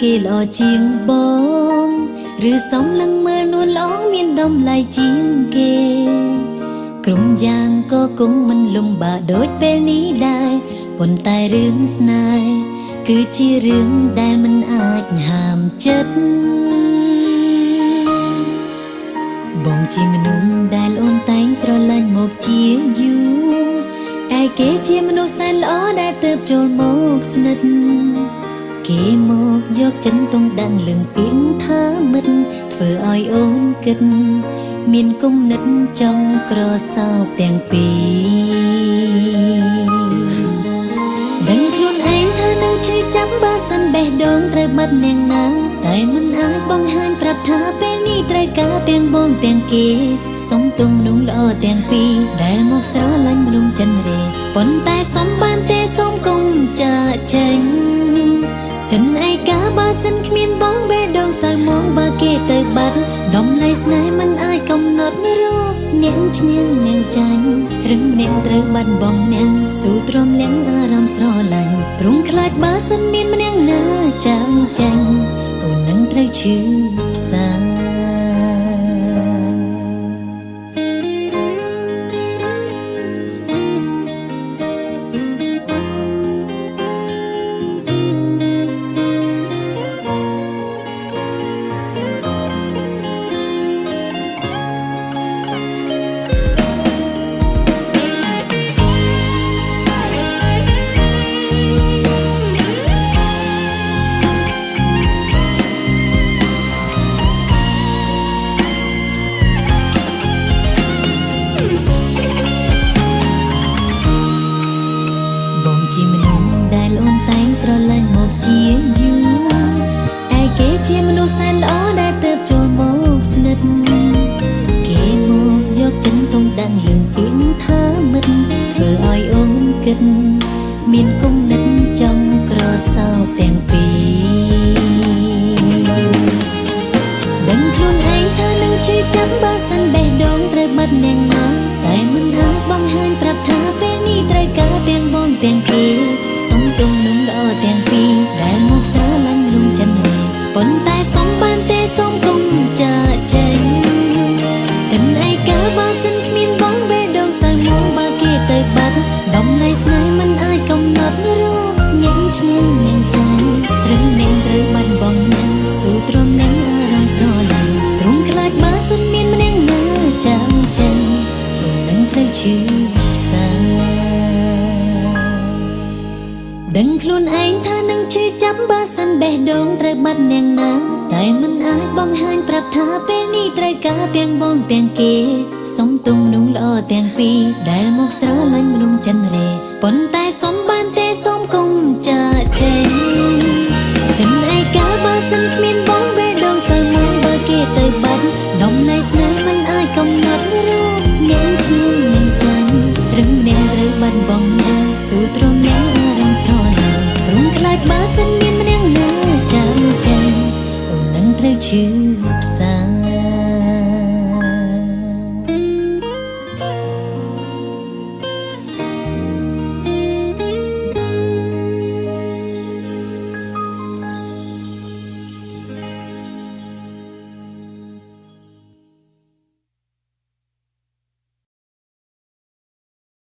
គេល្អជាងបងឬសំឡឹងមើលនួនល្អមានតម្លៃជាងគេក្រុមយ៉ាងក៏គង់មិនលំបាកដូចពេលនេះដែរប៉ុន្តែរឿងស្នេហ៍គឺជារឿងដែលមិនអាចហាមចិត្តបងជាមនុស្សដែលអូនតែងស្រឡាញ់មកជាយូរឯគេជាមនុស្សសែនល្អដែលទើបចូលមកស្និទ្ធគេមកយកចិនតុងដឹងលឹងពីងថាមិត្តធ្វើឲ្យអូនគិតមានគំនិតចង់ក្រសោបទាំងពីរដឹងខ្លួនឯងថានឹងឈឺចាប់បើសិនបេះដូងត្រូវបាត់អ្នកណាតែមិនអាចបង្ហាញប្រាប់ថាពេលនេះត្រូវការទាំងបងទាំងគេសុំទុំមនុស្សល្អទាំងពីរដែលមកស្រឡាញ់មនុស្សចិនរេប៉ុន្តែសុំបានទេសុំកុំចាកចេញចិនឯកាបើសិនគ្មានបងបេះដូងសៅមកបើគេទៅបាត់តម្លៃស្នេហ៍មិនអាចកំណត់រកអ្នកឈ្នះអ្នកចាញ់រឹងអ្នកត្រូវបាត់បងអ្នកស៊ូទ្រាំលៀងអារម្មណ៍ស្រឡាញ់ព្រមខ្លាចបើសិនមានម្នាក់ណាចាំចាញ់អូននឹងត្រូវឈឺផ្សាជាមនុស្សដែលអូនតែងស្រឡាញ់មកជាយូរឯគេជាមនុស្សសែនល្អដែលទើបចូលមកស្និទ្ធគេមកយកចិនតុងដឹងលឿងពីងថាមិត្តធ្វើឲ្យអូនគិតមានគំនិតចង់ក្រសោបទាំងពីរដឹងខ្លួនឯងថានឹងឈឺចាប់បើសិនបេះដូងត្រូវបាត់អ្នកណាតែមិនអាចបង្ហាញប្រាប់ថាពេលនេះត្រូវការទាំងបងទាំងគេសុំទុំនឹងល្អទាំងពីរដែលមកស្រឡាញ់មនុស្សចិនរេប៉ុន្តែសុំបានទេសុំកុំចាកចេញចិនឯកាបើសិនគ្មានបងបេះដូងសៅមកបើគេទៅបាត់តម្លៃស្នេហ៍មិនអាចកំណត់រកអ្នកឈ្នះអ្នកចាញ់រឹងអ្នកត្រូវបាត់បងអ្នកស៊ូទ្រាំអ្នកអារម្មណ៍ស្រឡាញ់ព្រមខ្លាចបើសិនមានម្នាក់ណាចាំចាញ់អូននឹងត្រូវឈឺផ្សាដឹងខ្លួនឯងថានឹងឈឺចាប់បើសិនបេះដូងត្រូវបាត់អ្នកណាតែមិនអាចបង្ហាញប្រាប់ថាពេលនេះត្រូវការទាំងបងទាំងគេសុំទុំមនុស្សល្អទាំងពីរដែលមកស្រឡាញ់មនុស្សចិនរេប៉ុន្តែសុំបានទេសុំកុំចាកចេញចិនឯកាបើសិនគ្មានបងបេះដូងសៅមកបើគេទៅបាត់